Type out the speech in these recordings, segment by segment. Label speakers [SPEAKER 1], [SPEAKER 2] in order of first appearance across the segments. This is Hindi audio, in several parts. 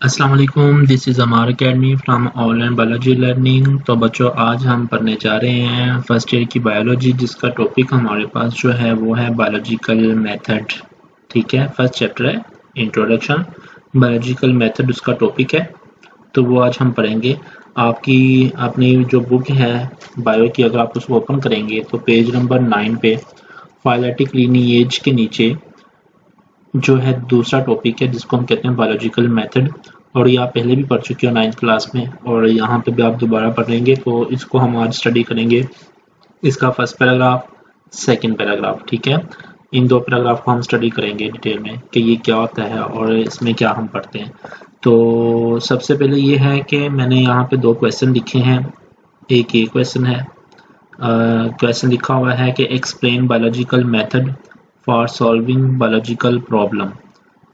[SPEAKER 1] अस्सलाम वालेकुम, this is Amar academy from online biology learning. तो बच्चों आज हम पढ़ने जा रहे हैं फर्स्ट ईयर की बायोलॉजी, जिसका टॉपिक हमारे पास जो है वो है बायोलॉजिकल मेथड। ठीक है, फर्स्ट चैप्टर है इंट्रोडक्शन, बायोलॉजिकल मेथड उसका टॉपिक है। तो वो आज हम पढ़ेंगे। आपकी अपनी जो बुक है बायो की, अगर आप उसको ओपन करेंगे तो पेज नंबर 9 पे फाइलेटिक लीनिएज के नीचे जो है दूसरा टॉपिक है जिसको हम कहते हैं बायोलॉजिकल मेथड। और ये आप पहले भी पढ़ चुके हो 9th क्लास में, और यहाँ पे भी आप दोबारा पढ़ेंगे। तो इसको हम आज स्टडी करेंगे, इसका फर्स्ट पैराग्राफ, सेकंड पैराग्राफ। ठीक है, इन दो पैराग्राफ को हम स्टडी करेंगे डिटेल में कि ये क्या होता है और इसमें क्या हम पढ़ते हैं। तो सबसे पहले ये है कि मैंने यहाँ पे दो क्वेश्चन लिखे हैं। एक ये क्वेश्चन है, क्वेश्चन लिखा हुआ है कि explain biological method for solving biological problem.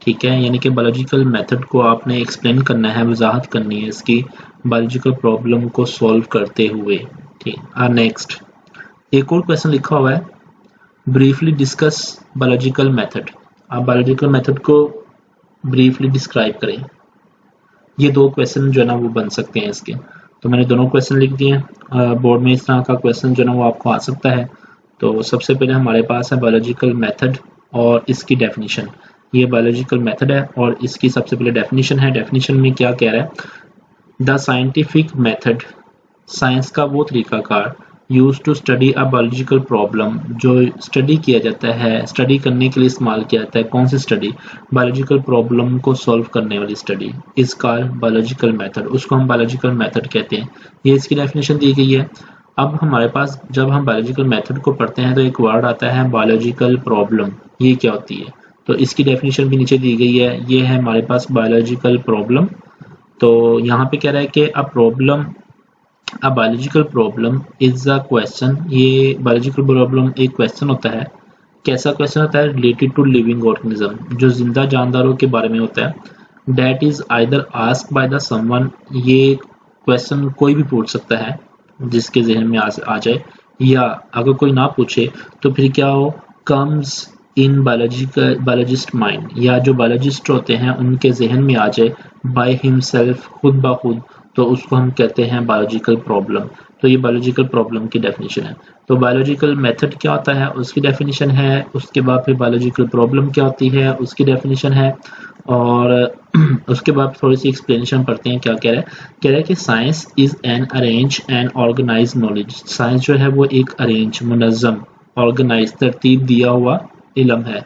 [SPEAKER 1] ठीक है, यानी कि बायोलॉजिकल मेथड को आपने एक्सप्लेन करना है, वजाहत करनी है इसकी बायोलॉजिकल प्रॉब्लम को सॉल्व करते हुए। ठीक, नेक्स्ट एक और क्वेश्चन लिखा हुआ है, ब्रीफली डिस्कस बायोलॉजिकल मेथड। आप बायोलॉजिकल मेथड को ब्रीफली डिस्क्राइब करें। ये दो क्वेश्चन जो है ना वो बन सकते हैं इसके। तो मैंने दोनों क्वेश्चन लिख दिए हैं। बोर्ड में इस तरह का क्वेश्चन जो है ना वो आपको आ सकता है। तो सबसे पहले हमारे पास है बायोलॉजिकल मेथड और इसकी डेफिनेशन। ये बायोलॉजिकल मेथड है और इसकी सबसे पहले डेफिनेशन है। डेफिनेशन में क्या कह रहा है, द साइंटिफिक मेथड, साइंस का वो तरीकाकार, use to study a biological problem, जो स्टडी किया जाता है, स्टडी करने के लिए इस्तेमाल किया जाता है। कौन सी स्टडी? बायोलॉजिकल प्रॉब्लम को सॉल्व करने वाली study is called biological method, उसको हम बायोलॉजिकल मेथड कहते हैं। ये इसकी डेफिनेशन दी गई है। अब हमारे पास जब हम बायोलॉजिकल मेथड को पढ़ते हैं तो एक वर्ड आता है बायोलॉजिकल प्रॉब्लम। ये क्या होती है? तो इसकी डेफिनेशन भी नीचे दी गई है। ये है हमारे पास बायोलॉजिकल प्रॉब्लम। तो यहाँ पे कह रहा है कि अ biological problem is a question. ये बायोलॉजिकल प्रॉब्लम एक क्वेश्चन होता है। कैसा क्वेश्चन होता है? रिलेटेड टू लिविंग ऑर्गेनिज्म, जो जिंदा जानदारों के बारे में होता है। That is either ask by the someone, ये क्वेश्चन कोई भी पूछ सकता है जिसके जहन में आ जाए, या अगर कोई ना पूछे तो फिर क्या हो, कम्स इन बायोलॉजिस्ट माइंड, या जो बायोलॉजिस्ट होते हैं उनके जहन में आ जाए, बाय हिमसेल्फ, खुद ब खुद, तो उसको हम कहते हैं बायोलॉजिकल प्रॉब्लम। तो ये बायोलॉजिकल प्रॉब्लम की डेफिनेशन है। तो बायोलॉजिकल मेथड क्या होता है उसकी डेफिनेशन है, उसके बाद फिर बायोलॉजिकल प्रॉब्लम क्या होती है उसकी डेफिनेशन है, और उसके बाद थोड़ी सी एक्सप्लेनेशन पढ़ते हैं। क्या कह रहा है? कह रहा है कि science is an arrange and organise knowledge. Science जो है वो एक अरेंज, मुनज़्ज़म, ऑर्गेनाइज, तरतीब दिया हुआ इल्म है।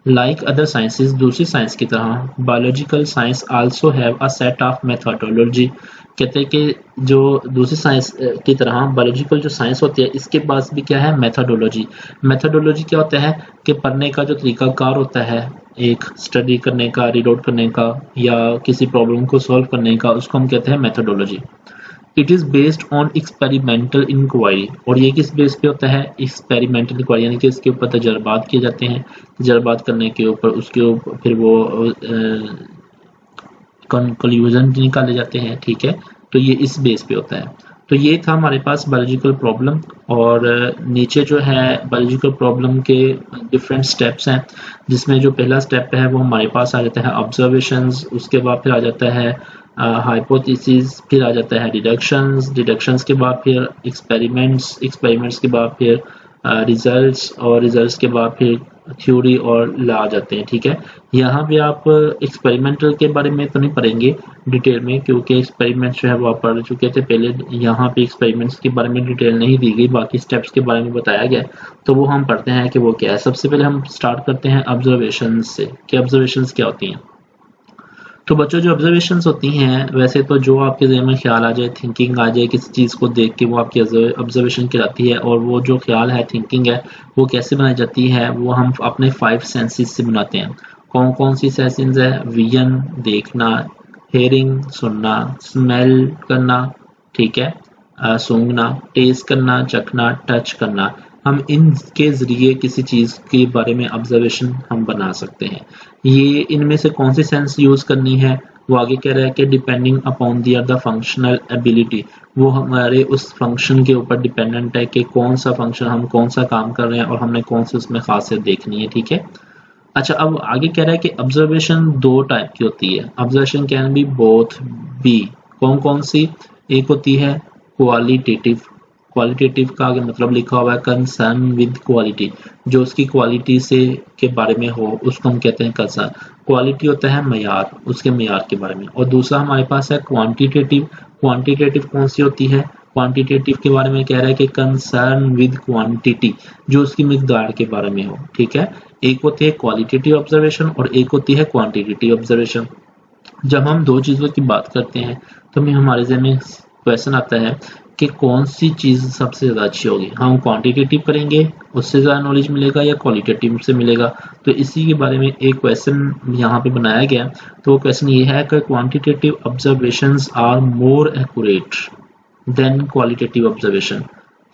[SPEAKER 1] लाइक अदर साइंसेस, दूसरी साइंस की तरह, biological science also have a set of methodology. कहते हैं कि जो दूसरी साइंस की तरह बायोलॉजिकल जो साइंस होती है इसके पास भी क्या है? मेथोडोलॉजी। मेथोडोलॉजी क्या होता है कि पढ़ने का जो तरीकाकार होता है, एक स्टडी करने का, रीड आउट करने का, या किसी प्रॉब्लम को सॉल्व करने का, उसको हम कहते हैं methodology. It is based on experimental inquiry, और ये किस बेस पे होता है? एक्सपेरिमेंटल इंक्वायरी, यानी कि इसके ऊपर तजर्बात किए जाते हैं। तजर्बात करने के ऊपर उसके ऊपर फिर वो कंक्लूजन निकाले जाते हैं। ठीक है, तो ये इस बेस पे होता है। तो ये था हमारे पास बायोलॉजिकल प्रॉब्लम। और नीचे जो है बायोलॉजिकल प्रॉब्लम के डिफरेंट स्टेप्स हैं, जिसमें जो पहला स्टेप है वो हमारे पास आ जाता है ऑब्जर्वेशंस, उसके बाद फिर आ जाता है हाइपोथेसिस, फिर आ जाता है डिडक्शंस, डिडक्शंस के बाद फिर एक्सपेरिमेंट्स, एक्सपेरिमेंट्स के बाद फिर रिजल्ट्स, और रिजल्ट्स के बाद फिर थ्योरी और ला आ जाते हैं। ठीक है, यहाँ पे आप एक्सपेरिमेंटल के बारे में तो नहीं पढ़ेंगे डिटेल में, क्योंकि एक्सपेरिमेंट्स जो है वो आप पढ़ चुके थे पहले। यहाँ पे एक्सपेरिमेंट्स के बारे में डिटेल नहीं दी गई, बाकी स्टेप्स के बारे में बताया गया है। तो वो हम पढ़ते हैं कि वो क्या है। सबसे पहले हम स्टार्ट करते हैं ऑब्जर्वेशन से कि ऑब्जर्वेशन क्या होती हैं। तो बच्चों जो ऑब्जर्वेशंस होती हैं, वैसे तो जो आपके ज़हन में ख्याल आ जाए, थिंकिंग आ जाए किसी चीज़ को देख के, वो आपकी ऑब्जर्वेशन कहलाती है। और वो जो ख्याल है, थिंकिंग है, वो कैसे बनाई जाती है? वो हम अपने 5 सेंसेस से बनाते हैं। कौन कौन सी सेंसेस है? विजन, देखना, हेयरिंग, सुनना, स्मेल करना, ठीक है, सूंघना, टेस्ट करना, चखना, टच करना। हम इनके ज़रिए किसी चीज़ के बारे में ऑब्जर्वेशन हम बना सकते हैं। ये इनमें से कौन सी सेंस यूज़ करनी है? वो आगे कह रहा है कि depending upon the functional ability, वो हमारे उस फंक्शन के ऊपर डिपेंडेंट है कि कौन सा फंक्शन, हम कौन सा काम कर रहे हैं और हमने कौन सी उसमें खासियत देखनी है। ठीक है, अच्छा, अब आगे कह रहा है कि ऑब्जर्वेशन दो टाइप की होती है। Observation can be both B, कौन कौन सी? एक होती है क्वालिटेटिव, क्वालिटेटिव का आगे मतलब लिखा हुआ है कंसर्न विद क्वालिटी, जो उसकी क्वालिटी से के बारे में हो उसको हम कहते हैं कंसर्न। क्वालिटी होता है मयार, उसके मयार के बारे में। और दूसरा हमारे पास है क्वांटिटेटिव। क्वांटिटेटिव कौन सी होती है? क्वांटिटेटिव के बारे में कह रहा है कि कंसर्न विद क्वांटिटी, जो उसकी मिकदार के बारे में हो। ठीक है, एक होती है क्वालिटेटिव ऑब्जर्वेशन और एक होती है क्वांटिटेटिव ऑब्जर्वेशन। जब हम दो चीज़ों की बात करते हैं तो हमें हमारे ज़हन में क्वेश्चन आता है कि कौन सी चीज़ सबसे ज़्यादा अच्छी होगी। हम क्वांटिटेटिव करेंगे, उससे ज़्यादा नॉलेज मिलेगा, या क्वालिटेटिव से मिलेगा। तो इसी के बारे में एक क्वेश्चन यहाँ पे बनाया गया। तो वो क्वेश्चन ये है कि quantitative observations are more accurate than qualitative observation.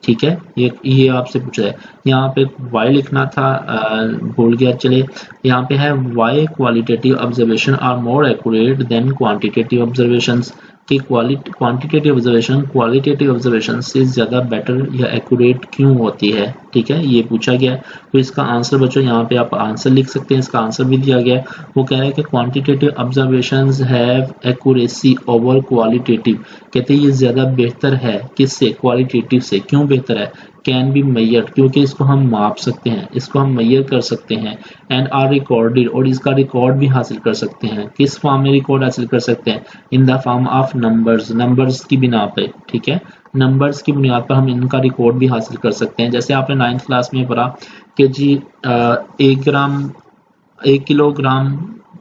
[SPEAKER 1] ठीक है, ये आपसे पूछा है। यहाँ पे वाई लिखना था, भूल गया। चले, यहाँ पे है why qualitative observation are more accurate than quantitative observations, कि क्वांटिटेटिव ऑब्जर्वेशन क्वालिटेटिव ऑब्जर्वेशन से ज़्यादा बेटर या एक्यूरेट क्यों होती है। ठीक है, ये पूछा गया है। तो इसका आंसर बच्चों यहाँ पे आप आंसर लिख सकते हैं, इसका आंसर भी दिया गया है। वो कह रहे हैं कि quantitative observations have accuracy over qualitative, कहते हैं ये ज़्यादा बेहतर है किससे? क्वालिटेटिव से। क्यों बेहतर है? कैन बी मैयर, क्योंकि इसको हम माप सकते हैं, इसको हम मैयर कर सकते हैं। एंड आर रिकॉर्डेड, और इसका रिकॉर्ड भी हासिल कर सकते हैं। किस फॉर्म में रिकॉर्ड हासिल कर सकते हैं? In the form of numbers, numbers की बिना पे। ठीक है, नंबर्स की बुनियाद पर हम इनका रिकॉर्ड भी हासिल कर सकते हैं। जैसे आपने 9th क्लास में पढ़ा कि जी 1 किलोग्राम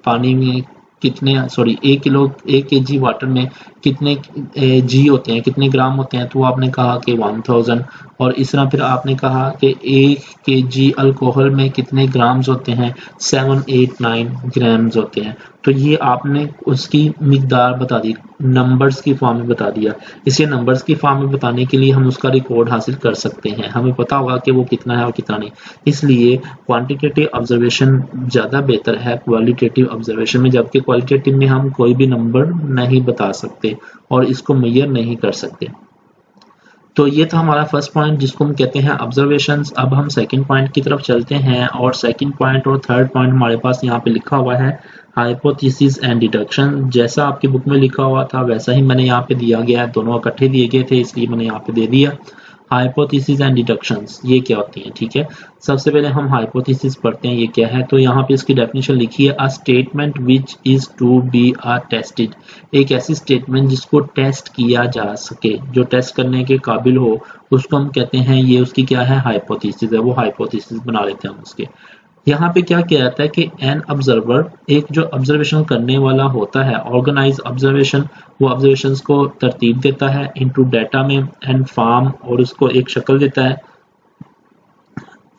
[SPEAKER 1] पानी में कितने, सॉरी 1 केजी वाटर में कितने जी होते हैं, कितने ग्राम होते हैं? तो आपने कहा कि 1000। और इस तरह फिर आपने कहा कि 1 केजी अल्कोहल में कितने ग्राम्स होते हैं? 7, 8, 9 ग्राम्स होते हैं। तो ये आपने उसकी मिकदार बता दी, नंबर्स की फॉर्म में बता दिया। इसे नंबर्स की फॉर्म में बताने के लिए हम उसका रिकॉर्ड हासिल कर सकते हैं, हमें पता होगा कि वो कितना है और कितना नहीं। इसलिए क्वांटिटेटिव ऑब्जर्वेशन ज़्यादा बेहतर है क्वालिटेटिव ऑब्जर्वेशन में, जबकि क्वालिटेटिव में हम कोई भी नंबर नहीं बता सकते और इसको मेजर नहीं कर सकते। तो ये था हमारा फर्स्ट पॉइंट जिसको हम कहते हैं ऑब्जर्वेशंस। अब हम सेकंड पॉइंट की तरफ चलते हैं, और सेकंड पॉइंट और थर्ड पॉइंट हमारे पास यहाँ पे लिखा हुआ है हाइपोथेसिस एंड डिडक्शन। जैसा आपकी बुक में लिखा हुआ था वैसा ही मैंने यहाँ पे दिया गया है, दोनों इकट्ठे दिए गए थे इसलिए मैंने यहाँ पे दे दिया। हाइपोथेसिस एंड डिडक्शंस ये क्या होती हैं? ठीक है, सबसे पहले हम हाइपोथेसिस पढ़ते हैं ये क्या है। तो यहाँ पे इसकी डेफिनेशन लिखी है, a statement which is to be tested, एक ऐसी स्टेटमेंट जिसको टेस्ट किया जा सके, जो टेस्ट करने के काबिल हो, उसको हम कहते हैं, ये उसकी क्या है? हाइपोथेसिस है। वो हाइपोथेसिस बना लेते हैं हम उसके। यहाँ पे क्या किया जाता है कि एन ऑब्जर्वर, एक जो ऑब्जर्वेशन करने वाला होता है, ऑर्गेनाइज ऑब्जर्वेशन, वो ऑब्जर्वेशंस को तरतीब देता है इनटू डाटा में एंड फॉर्म, और उसको एक शक्ल देता है,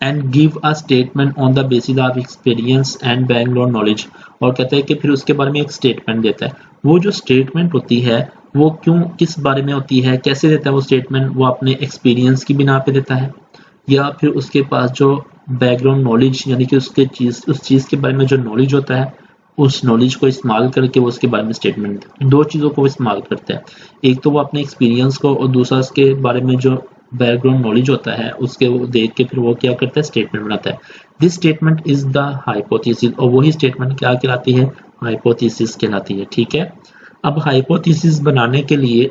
[SPEAKER 1] and give a statement on the basis of experience and background knowledge, और कहता है कि फिर उसके बारे में एक स्टेटमेंट देता है। वो जो स्टेटमेंट होती है वो क्यों, किस बारे में होती है, कैसे देता है वो स्टेटमेंट? वो अपने एक्सपीरियंस की बिना पे देता है, या फिर उसके पास जो बैकग्राउंड नॉलेज, यानी कि उसके उस चीज़ के बारे में जो नॉलेज होता है, उस नॉलेज को इस्तेमाल करके वो उसके बारे में स्टेटमेंट, दो चीज़ों को इस्तेमाल करता है। एक तो वो अपने एक्सपीरियंस को, और दूसरा उसके बारे में जो बैकग्राउंड नॉलेज होता है उसके वो देख के फिर वो क्या करता है? स्टेटमेंट बनाता है। This statement is the hypothesis, और वही स्टेटमेंट क्या कहलाती है? हाइपोथेसिस कहलाती है। ठीक है, अब हाइपोथेसिस बनाने के लिए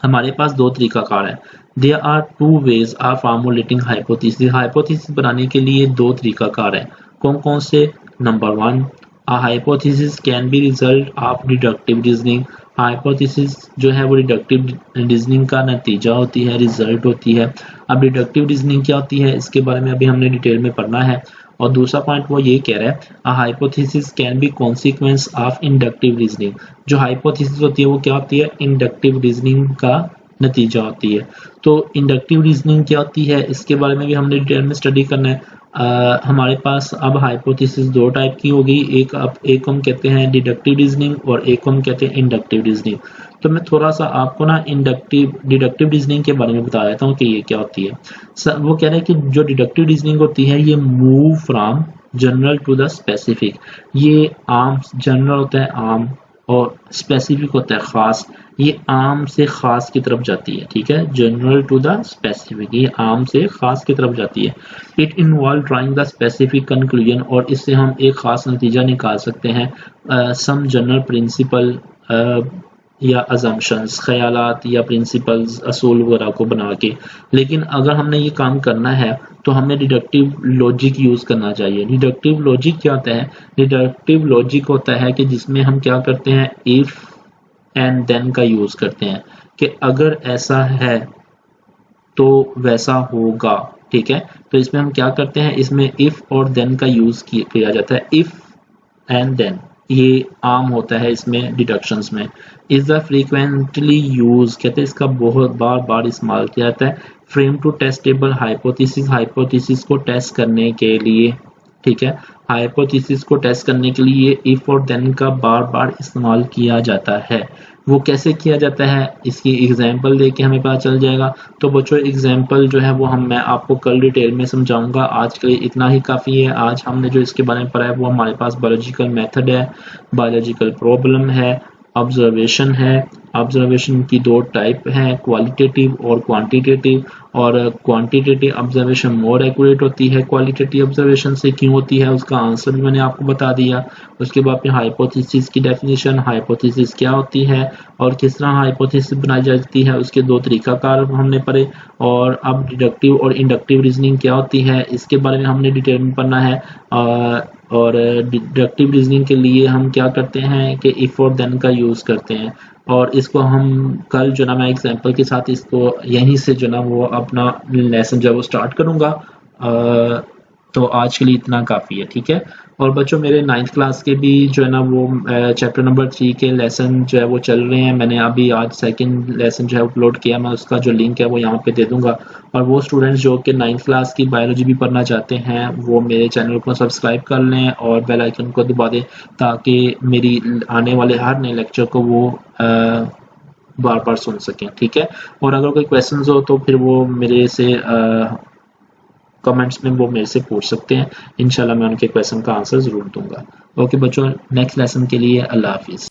[SPEAKER 1] हमारे पास दो तरीकाकार है। There are two ways of formulating hypothesis, hypothesis बनाने के लिए दो तरीकाकार है। कौन कौन से? Number 1, a hypothesis can be result of deductive reasoning, hypothesis जो है वो डिडक्टिव रीजनिंग का नतीजा होती है, रिजल्ट होती है। अब डिडक्टिव रीजनिंग क्या होती है इसके बारे में अभी हमने डिटेल में पढ़ना है। और दूसरा पॉइंट वो ये कह रहा है, अ hypothesis can B consequence of inductive reasoning, जो हाइपोथेसिस होती है वो क्या होती है? इंडक्टिव रीजनिंग का नतीजा होती है। तो इंडक्टिव रीजनिंग क्या होती है इसके बारे में भी हमने डिटेल में स्टडी करना है। हमारे पास अब हाइपोथेसिस दो टाइप की होगी, एक हम कहते हैं डिडक्टिव रीजनिंग और एक हम कहते हैं इंडक्टिव रीजनिंग। तो मैं थोड़ा सा आपको ना डिडक्टिव रीजनिंग के बारे में बता देता हूँ कि ये क्या होती है। वो कह रहे हैं कि जो डिडक्टिव रीजनिंग होती है ये move from general to the specific, ये आम जनरल होता है, आम और स्पेसिफिक होता है ख़ास। ये आम से ख़ास की तरफ जाती है, ठीक है, जनरल टू द स्पेसिफिक, ये आम से ख़ास की तरफ जाती है। It involve drawing the specific conclusion, और इससे हम एक ख़ास नतीजा निकाल सकते हैं। सम जनरल प्रिंसिपल या अजम्पशंस, ख्यालात या प्रिंसिपल्स, असूल वगैरह को बना के। लेकिन अगर हमने ये काम करना है तो हमें डिडक्टिव लॉजिक यूज़ करना चाहिए। डिडक्टिव लॉजिक क्या होता है? डिडक्टिव लॉजिक होता है कि जिसमें हम क्या करते हैं, इफ़ एंड देन का यूज़ करते हैं कि अगर ऐसा है तो वैसा होगा, ठीक है। तो इसमें हम क्या करते हैं, इसमें इफ़ और देन का यूज़ किया जाता है। इफ़ एंड देन ये आम होता है इसमें डिडक्शंस में। इज द फ्रीक्वेंटली यूज, कहते हैं इसका बहुत बार बार इस्तेमाल किया जाता है। Frame to testable hypothesis, hypothesis को टेस्ट करने के लिए, ठीक है, हाइपोथेसिस को टेस्ट करने के लिए इफ और देन का बार बार इस्तेमाल किया जाता है। वो कैसे किया जाता है, इसकी एग्जांपल देके हमें पता चल जाएगा। तो बच्चों एग्जांपल जो है वो मैं आपको कल डिटेल में समझाऊंगा। आज के लिए इतना ही काफ़ी है। आज हमने जो इसके बारे में पढ़ा है वो हमारे पास बायोलॉजिकल मेथड है, बायोलॉजिकल प्रॉब्लम है, ऑब्जर्वेशन है। ऑब्जर्वेशन की दो टाइप हैं, क्वालिटेटिव और क्वांटिटेटिव। और क्वांटिटेटिव ऑब्जर्वेशन मोर एक्यूरेट होती है क्वालिटेटिव ऑब्जर्वेशन से। क्यों होती है उसका आंसर भी मैंने आपको बता दिया। उसके बाद में हाइपोथेसिस की डेफिनेशन, हाइपोथेसिस क्या होती है और किस तरह हाइपोथेसिस बनाई जाती है, उसके दो तरीकाकार हमने पढ़े। और अब डिडक्टिव और इंडक्टिव रीजनिंग क्या होती है इसके बारे में हमने डिटेल में पढ़ना है। और डिडक्टिव रीजनिंग के लिए हम क्या करते हैं कि इफ और देन का यूज़ करते हैं। और इसको हम कल जो ना मैं एग्जांपल के साथ इसको यहीं से जो ना वो अपना लेसन जब वो स्टार्ट करूँगा। तो आज के लिए इतना काफ़ी है, ठीक है। और बच्चों मेरे 9th क्लास के भी जो है ना वो चैप्टर नंबर 3 के लेसन जो है वो चल रहे हैं। मैंने अभी आज सेकंड लेसन जो है अपलोड किया, मैं उसका जो लिंक है वो यहाँ पे दे दूंगा। और वो स्टूडेंट्स जो कि 9th क्लास की बायोलॉजी भी पढ़ना चाहते हैं वो मेरे चैनल को सब्सक्राइब कर लें और बेल आइकन को दबा दें, ताकि मेरी आने वाले हर नए लेक्चर को वो बार बार सुन सकें, ठीक है। और अगर कोई क्वेश्चन हो तो फिर वो मेरे से कमेंट्स में वो मेरे से पूछ सकते हैं। इंशाल्लाह मैं उनके क्वेश्चन का आंसर ज़रूर दूंगा। ओके बच्चों, नेक्स्ट लेसन के लिए अल्लाह हाफिज़।